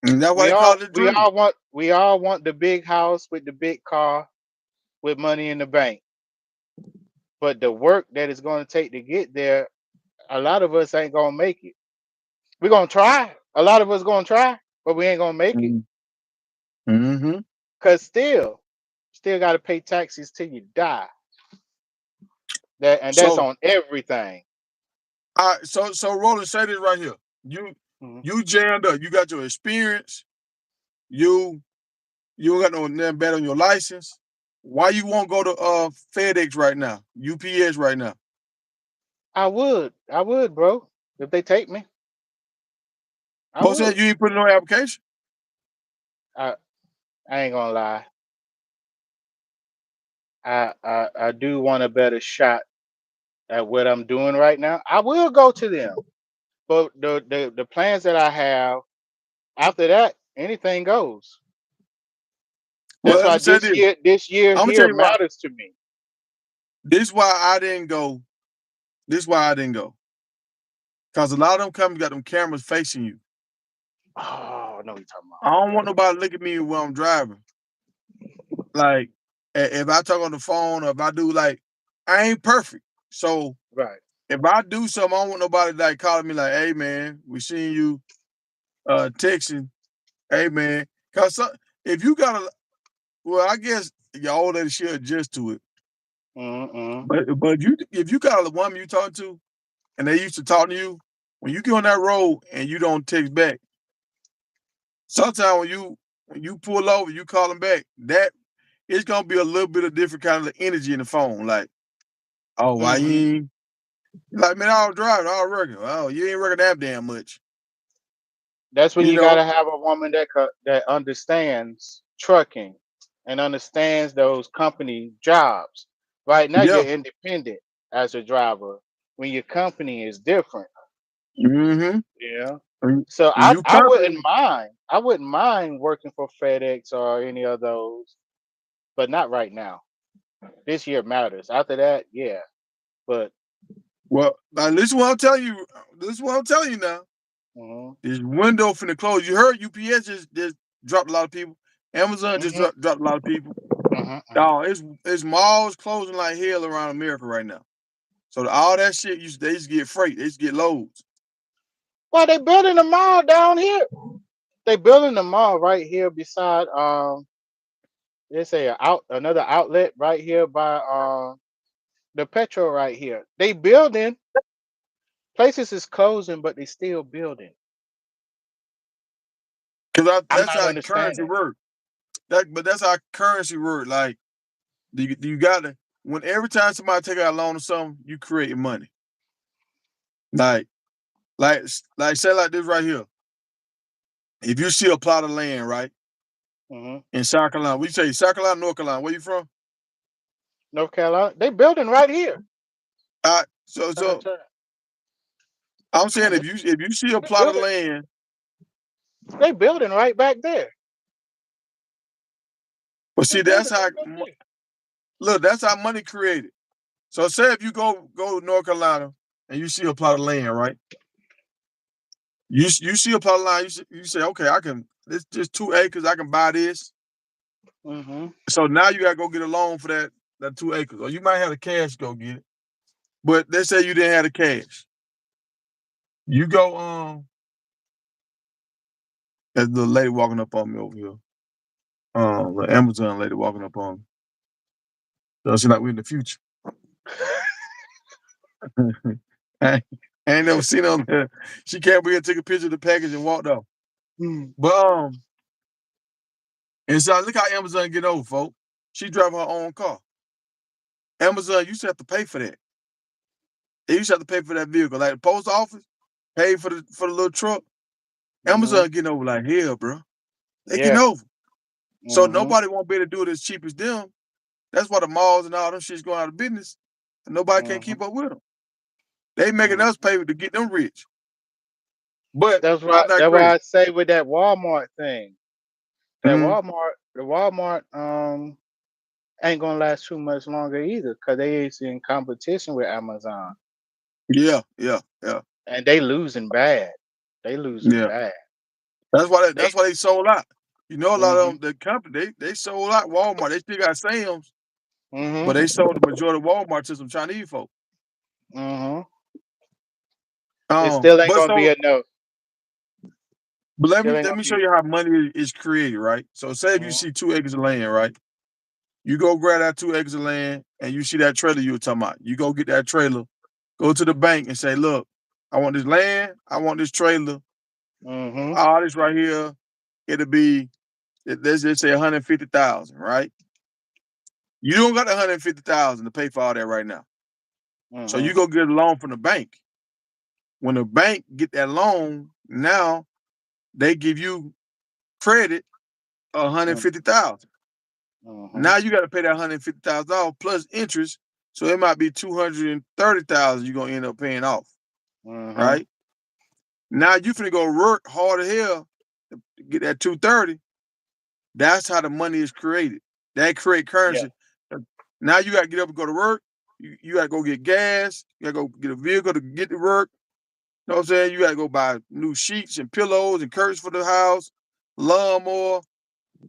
And that's why
We
they call
all
it a
we
dream.
all want we all want the big house with the big car with money in the bank. But the work that it's going to take to get there, a lot of us ain't gonna make it. We're gonna try. A lot of us gonna try, but we ain't gonna make it.
Mm-hmm.
Cause still gotta pay taxes till you die. That's
So,
on everything.
so Roland, say this right here. You
Mhm.
you jammed up. You got your experience. You you don't got no nothing bad on your license. Why you won't go to FedEx right now? UPS right now?
I would, bro. If they take me, I
Most said
would.
you ain't put in no application.
I I ain't gonna lie. I do want a better shot at what I'm doing right now. I will go to them. But the plans that I have after that, anything goes. That's
Well, let
why
me say this.
this year
I'm gonna tell
here
you why.
matters to me.
This is why I didn't go. This is why I didn't go. Cause a lot of them companies got them cameras facing you.
Oh, I know what you're talking
I don't want nobody to look at me when I'm driving. Like if I talk on the phone or if I do like I ain't perfect. So
about. Right.
if I do something, I don't want nobody like calling me like, hey man, we seen you texting. Hey man. Cause if you got a well, I guess your old lady should adjust to it.
Mm-mm.
But you if you got a woman you talking to and they used to talk to you, when you get on that road and you don't text back, sometimes when you pull over, you call them back, that it's gonna be a little bit of different kind of energy in the phone. Like, oh, why
Mm-hmm.
you ain't like man, I was driving, I was working. Oh, you ain't working that damn much.
That's when
You
you
know?
gotta have a woman that understands trucking and understands those company jobs. Right now,
Yeah.
you're independent as a driver. When your company is different,
Mm-hmm.
yeah.
When
So
when you
I wouldn't
company,
mind. I wouldn't mind working for FedEx or any of those, but not right now. This year matters. After that, yeah. But
well, now this is what I'm telling you. This is what I'm telling you now.
mhm,
This window finna close. You heard UPS just dropped a lot of people. Amazon just
mhm,
dropped a lot of people.
mhm, mhm.
Dog, it's malls closing like hell around America right now. So all that shit, they used to get freight. They used to get loads.
Well, they building a mall down here. They building a mall right here beside they say another outlet right here by the petrol right here. They building places is closing, but they still building.
Cause
I'm
that's
not
how currency
understanding.
works. But that's how currency works. Like you gotta when every time somebody take out a loan or something, you create money. Like like like say like this right here. If you see a plot of land, right,
Hmm.
in South Carolina, we say South Carolina, North Carolina, where you from?
North Carolina, they building right here.
So
Turn.
I'm saying
They
if you see a plot of
building.
land,
They building right back there.
but
They
see that's
building
how
right back there.
look, that's how money created. So say if you go to North Carolina and you see a plot of land, right? You see a plot of land, you say, okay, I can this just 2 acres, I can buy this.
Hmm.
So now you gotta go get a loan for that 2 acres. Or you might have the cash to go get it. But they say you didn't have the cash. You go there's the lady walking up on me over here. The Amazon lady walking up on me. So she like we in the future. I ain't never seen her on there. She came over here, took a picture of the package and walked off. But and so look how Amazon get over, folks. She drive her own car. Amazon used to have to pay for that. They used to have to pay for that vehicle. Like the post office, pay for the little truck.
Hmm.
Amazon getting over like hell, bro. They getting
Yeah.
over. So
Hmm.
nobody won't be able to do it as cheap as them. That's why the malls and all them shit's going out of business. And nobody can't
Hmm.
keep up with them. They making
Hmm.
us pay to get them rich. But
That's
I
why. That's why
digress.
I say with that Walmart thing. That
Mhm.
Walmart ain't gonna last too much longer either, cause they is in competition with Amazon,
Yeah, yeah, yeah,
and they losing bad. They losing
yeah.
bad. They.
That's why they sold out. You know, a lot of
Hmm.
them, the company, they sold out Walmart. They still got Sam's, but
Hmm.
they sold the majority of Walmart to some Chinese folk.
Hmm. It still ain't
But
gonna be
so,
enough.
but
Still ain't
let
gonna
me show
be.
you how money is created, right? So, say if you
Hmm.
see 2 acres of land, right? You go grab that 2 acres of land, and you see that trailer you were talking about. You go get that trailer, go to the bank and say, "Look, I want this land, I want this trailer,
Hmm.
all this right here. It'll be let's just say 150,000, right? You don't got 150,000 to pay for all that right now. So
Hmm.
you go get a loan from the bank. When the bank get that loan, now they give you credit of 150,000.
Hmm.
Now you got to pay that $150,000 plus interest. So it might be 230,000 you're gonna end up paying off,
Hmm.
right? Now you finna go work hard as hell to get that 230. That's how the money is created. That create
Yeah.
currency. Now you got to get up and go to work. You got to go get gas. You got to go get a vehicle to get to work. You know what I'm saying? You got to go buy new sheets and pillows and curtains for the house, lawnmower,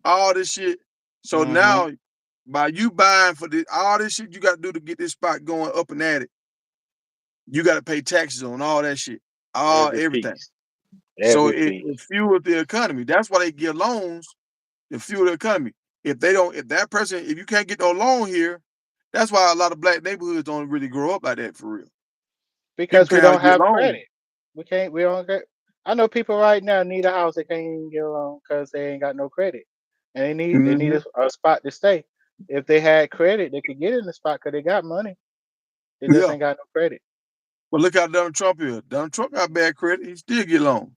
all this shit. So
Mm-hmm.
now, by you buying for all this shit you got to do to get this spot going up and at it, you got to pay taxes on all that shit, all
Every
everything.
piece.
So
Every
it
piece.
fuels the economy. That's why they give loans to fuel the economy. If they don't, if that person, if you can't get no loan here, that's why a lot of black neighborhoods don't really grow up like that for real. People
Because we
can't hardly
don't
get
have
loans.
credit. We don't get. I know people right now need a house they can't even get a loan because they ain't got no credit, and they need
Mm-hmm.
a spot to stay. If they had credit, they could get in the spot because they got money. They just
Yeah.
ain't got no credit.
But look how Donald Trump is. Donald Trump got bad credit. He still get loans.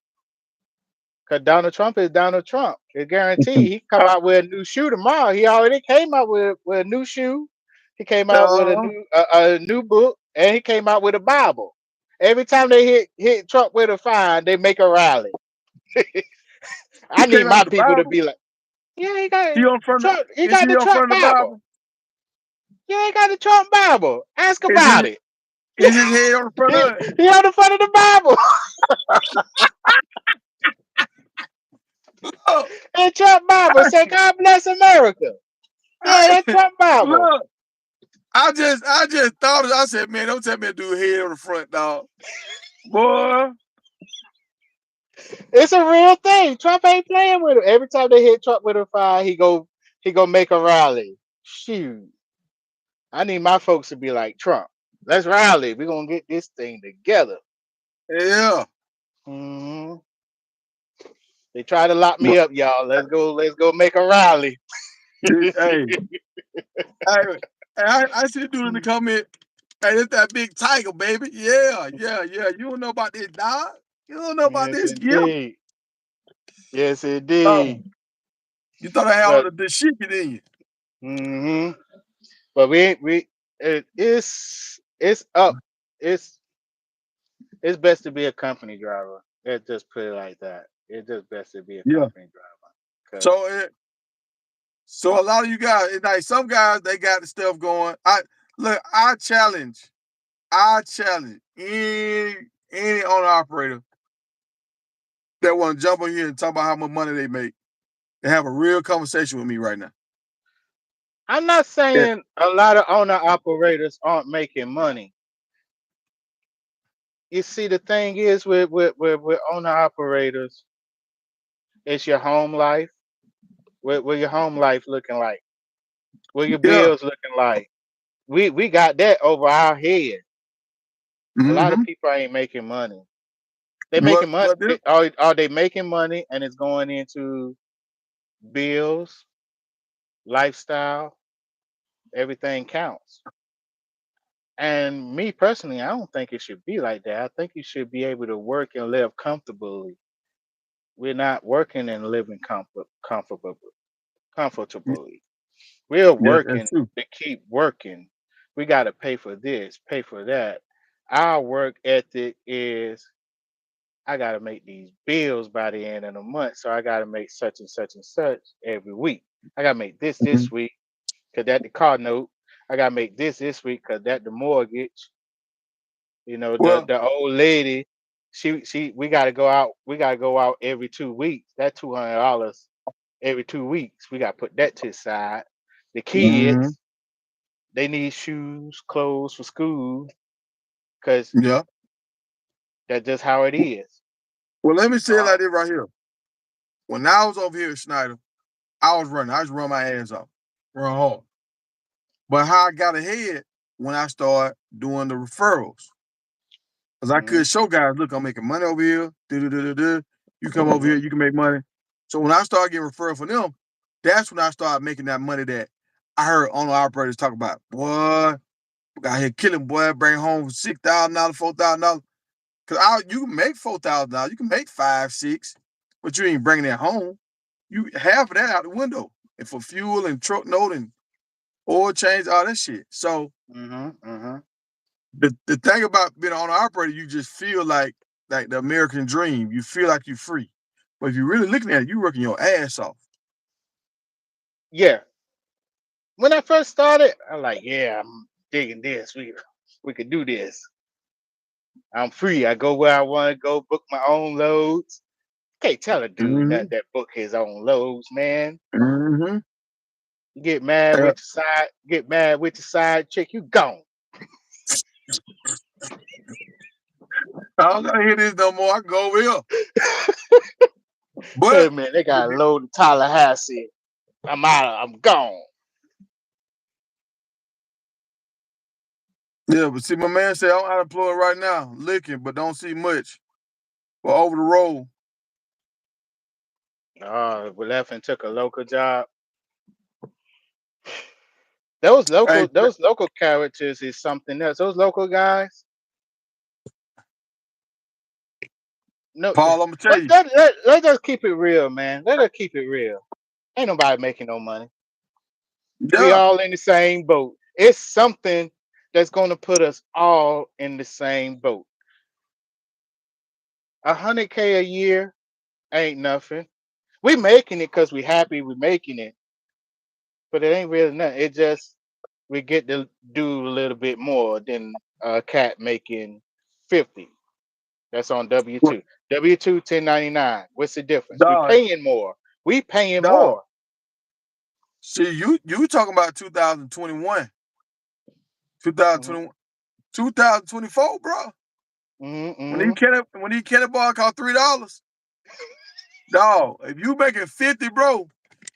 Cause Donald Trump is Donald Trump. It's guaranteed he come out with a new shoe tomorrow. He already came out with a new shoe. He came out with
Uh,
a new book, and he came out with a Bible. Every time they hit Trump with a fine, they make a rally.
he
I need
came out
my
with the
people to
Bible.
be like, yeah, he got
He on front of,
Trump. He
is
got
he
the
on
Trump
front of the
Bible.
Bible?
Yeah, he got the Trump Bible. Ask
Is
about
his
it.
is his head on the front
he,
of it?
he on the front of the Bible.
Look,
That Trump Bible say, God bless America. Yeah,
I,
that Trump Bible.
look, I just thought it. I said, man, don't tell me to do head on the front, dog. Boy,
It's a real thing. Trump ain't playing with him. Every time they hit Trump with a fire, he go make a rally. Shoot, I need my folks to be like Trump. Let's rally. We're gonna get this thing together.
yeah.
hmm They try to lock me
But
up, y'all. Let's go make a rally.
hey, I see the dude in the comment. Hey, it's that big tiger, baby. Yeah, yeah, yeah. You don't know about this, dog. You don't know about
Yes,
this gift.
indeed. Yes,
Oh,
indeed.
you thought I had all
But
the shit in you.
hmm but it's up. It's it's best to be a company driver. Let's just put it like that. It's just best to be a
Yeah.
company driver. Cause
So, so a lot of you guys, it's like some guys, they got the stuff going. Look. I challenge any owner operator that want to jump on here and talk about how much money they make and have a real conversation with me right now.
I'm not
Yeah.
saying a lot of owner operators aren't making money. You see, the thing is with owner operators, it's your home life. What your home life looking like? What your
Yeah.
bills looking like? We got that over our head. A lot of
Mm-hmm.
people ain't making money. They
But
making money.
but this,
Are they making money and it's going into bills, lifestyle, everything counts. And me personally, I don't think it should be like that. I think you should be able to work and live comfortably. We're not working and living comfortably. We're
yeah, that's
working
true.
to keep working. We got to pay for this, pay for that. Our work ethic is I got to make these bills by the end of the month. So I got to make such and such and such every week. I got to make this
Mhm.
week because that the car note. I got to make this week because that the mortgage. You know,
Well,
the old lady, she we gotta go out. We gotta go out every 2 weeks. That $200 every 2 weeks. We gotta put that to the side. The
mhm,
kids, they need shoes, clothes for school, cause
yeah.
that's just how it is.
Well, let me say it
Uh,
like this right here. When I was over here at Schneider, I was running. I just run my ass off, run hard. But how I got ahead when I started doing the referrals. Because I
mhm,
could show guys, look, I'm making money over here. Do. You come over
mhm,
here, you can make money. So when I started getting referral from them, that's when I started making that money that I heard owner operators talk about. Boy, got here killing boy, bring home $6,000, $4,000. Cause you can make $4,000, you can make 5, 6, but you ain't bringing that home. You half of that out the window, and for fuel and truck note and oil change, all that shit. So
mhm, mhm.
the thing about being an owner operator, you just feel like the American dream. You feel like you're free, but if you're really looking at it, you're working your ass off.
Yeah, when I first started, I'm like, yeah, I'm digging this. We could do this. I'm free. I go where I want to go, book my own loads. Can't tell a dude
Mm-hmm.
that book his own loads, man.
Mm-hmm.
Get mad with your side chick, you gone.
I don't gotta hear this no more. I can go over here.
Hey
But
man, they got a load in Tallahassee. I'm out. I'm gone.
yeah, but see, my man said I'm unemployed right now, licking, but don't see much. But over the road,
We left and took a local job.
hey,
Those local characters is something else. Those local guys. No,
Paul, I'm gonna tell you.
let's just keep it real, man. Let us keep it real. Ain't nobody making no money. We
Yeah,
all in the same boat. It's something that's going to put us all in the same boat. 100K a year ain't nothing. We making it because we happy we making it, but it ain't really nothing. It just we get to do a little bit more than a cat making 50. That's on W
What-
two. W two 1099. What's the difference? We
dog,
paying more. We paying
dog.
more.
See, you talking about 2021,
Mm-hmm.
2021, 2024, bro.
Mm-hmm.
When he Kenny bar cost $3, dog. If you making 50, bro,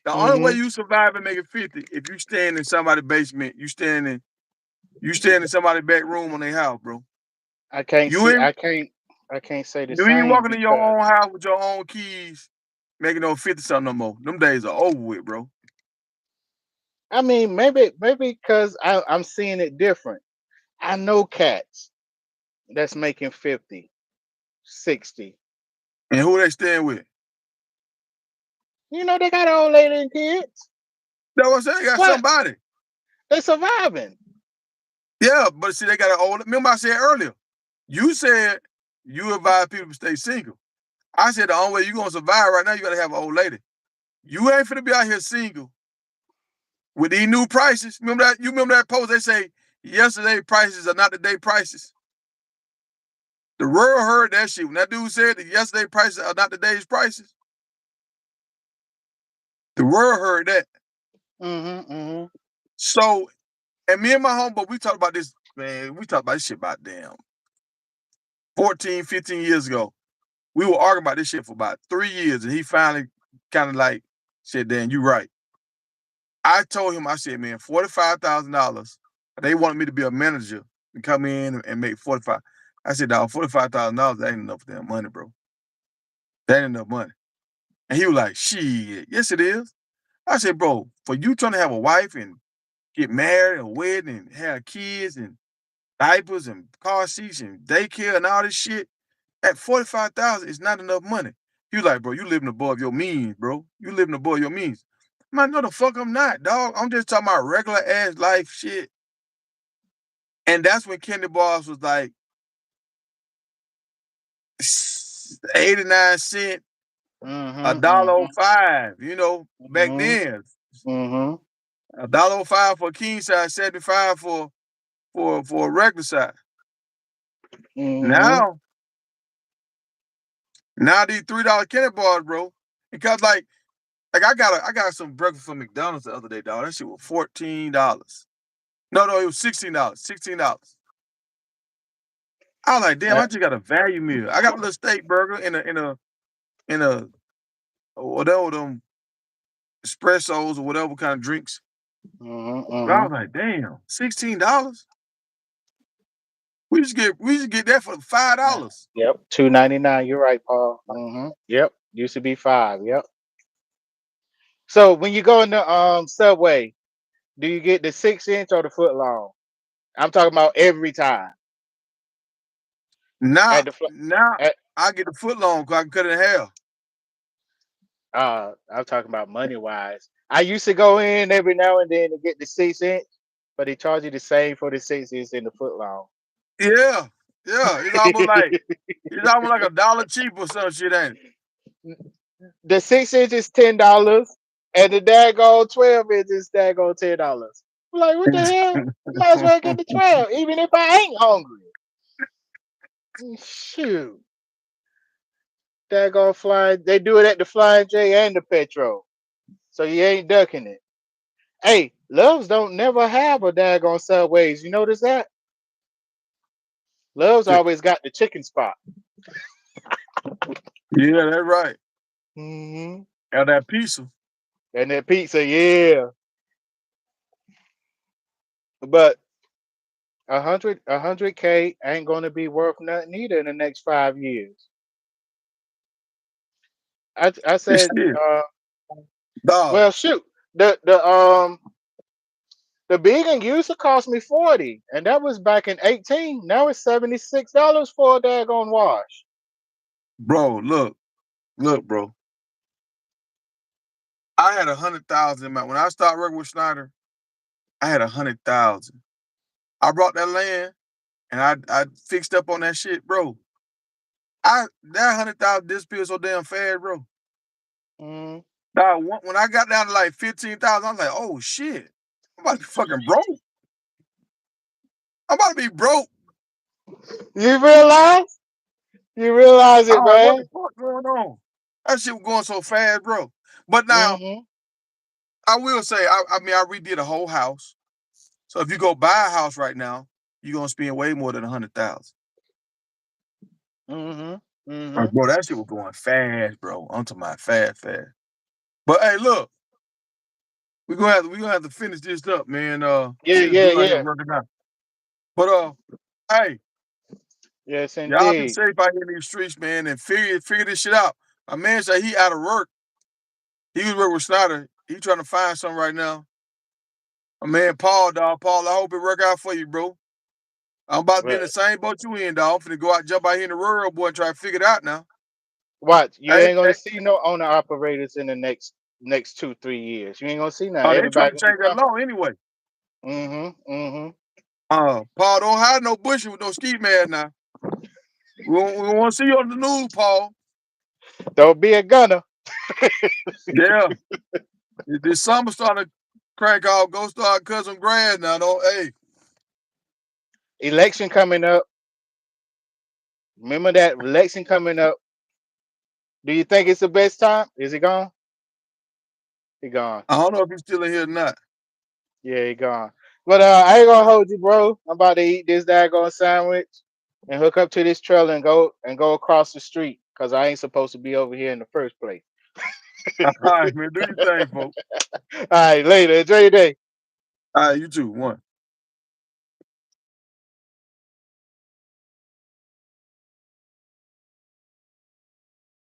the only way
Mm-hmm.
you survive and making 50 if you stand in somebody's basement, you stand in somebody's back room on their house, bro.
I can't
You
see.
ain't
I can't say the
you ain't
same
walking in your
because
own house with your own keys, making no 50 something no more. Them days are over with, bro.
I mean maybe because I'm seeing it different. I know cats that's making 50, 60.
And who they staying with?
You know they got an old lady and kids.
That's what I'm saying. They got
What?
somebody.
They surviving.
Yeah, but see, they got an old. Remember, I said earlier, you said you advise people to stay single. I said the only way you gonna survive right now, you gotta have an old lady. You ain't finna be out here single with these new prices. Remember that? You remember that post? They say yesterday prices are not today prices. The world heard that shit when that dude said that yesterday prices are not today's prices. The world heard that.
Mm-hmm. Mm-hmm.
So, and me and my homeboy, we talked about this, man. We talked about this shit about damn 14, 15 years ago. We were arguing about this shit for about 3 years, and he finally kind of like said, "Dan, you right." I told him, I said, "Man, $45,000. They wanted me to be a manager and come in and make 45." I said, "Dog, $45,000 ain't enough damn money, bro. That ain't enough money." And he was like, "Shit, yes it is." I said, "Bro, for you trying to have a wife and get married and wedding and have kids and diapers and car seats and daycare and all this shit, at 45,000 is not enough money." He was like, "Bro, you living above your means, bro. You living above your means." I'm like, "No, the fuck I'm not, dog. I'm just talking about regular ass life shit." And that's when Kenny Bars was like 89 cent, a dollar
Mm-hmm.
oh five, back
Mm-hmm.
then.
Mm-hmm.
A dollar oh five for a king size, 75 for a regular size.
Mm-hmm.
Now, now these $3 Kenny bars, bro. Because like I got some breakfast from McDonald's the other day, dog. That shit was $14. No, it was $16. $16. I was like, damn,
Uh,
I just got a value meal. I got a little steak burger in a whatever them espressos or whatever kind of drinks.
mm-hmm.
But I
Mm-hmm.
was like, damn, $16. We just get that for five
Yeah.
dollars.
Yep. 2.99. You're right, Paul. Mm-hmm. Yep. Used to be 5. Yep. So when you go in the subway, do you get the 6 inch or the foot long? I'm talking about every time
Now,
at the fl-
now
at
I get the foot long because I can cut it in half.
I'm talking about money wise. I used to go in every now and then to get the 6 inch, but they charge you the same for the 6 inch in the foot long.
Yeah, yeah. It's almost like a dollar cheap or some shit, ain't it?
The 6 inch is $10. and the daggone 12 is this daggone $10. I'm like, what the hell? Might as well get the 12, even if I ain't hungry. Shoot. Daggone flying. They do it at the Flying J and the Petro. So you ain't ducking it. Hey, Loves don't never have a daggone Subways. You notice that? Love's always got the chicken spot.
Yeah, that's right.
Hmm.
And that pizza.
And that pizza, yeah. But a hundred K ain't gonna be worth nothing either in the next 5 years. I
It's
said,
shit. Dog.
well, shoot, the big and user cost me 40, and that was back in 18. Now it's $76 for a daggone wash.
Bro, look, bro. I had 100,000 in my when I started working with Schneider, I had 100,000. I brought that land and I fixed up on that shit, bro. That 100,000 disappeared so damn fast, bro.
Mm.
Now, when I got down to like 15,000, I was like, oh shit, I'm about to be fucking broke. I'm about to be broke.
You realize? You realize
I
it,
was like, what the
man?
fuck going on? That shit was going so fast, bro. But now
Hmm.
I will say, I mean, I redid a whole house. So if you go buy a house right now, you're gonna spend way more than 100,000.
Hmm. Hmm.
Bro, that shit was going fast, bro. I'm talking about fast. But hey, look, we gonna have to finish this up, man.
Yeah,
See this
yeah,
dude out here
yeah.
working out. But hey,
Yes,
y'all be
indeed.
safe out here in these streets, man, and figure this shit out. My man said he out of work. He was working with Snyder. He trying to find something right now. My man Paul, dog. Paul, I hope it work out for you, bro. I'm about to be in
Well,
the same boat you in, dog. I'm finna go out, jump out here in the rural, boy, and try to figure it out now.
watch. You
Hey,
ain't gonna see no owner operators in the next 2-3 years. You ain't gonna see now.
they trying
Everybody
to
gonna be
change that
comfortable.
law anyway.
Mm-hmm.
Paul, don't hide no bushing with no ski mask now. We want to see you on the news, Paul.
Don't be a gunner.
Yeah. This summer starting to crank off. Go start cut some grass now. Don't, hey.
Election coming up. Remember that election coming up. Do you think it's the best time? Is he gone? He gone.
I don't know if he's still in here or not.
Yeah, he gone. But I ain't gonna hold you, bro. I'm about to eat this daggone sandwich and hook up to this trailer and go across the street because I ain't supposed to be over here in the first place.
All right, man. Do your thing, folks.
All right, later. Enjoy your day.
All right, you too. One.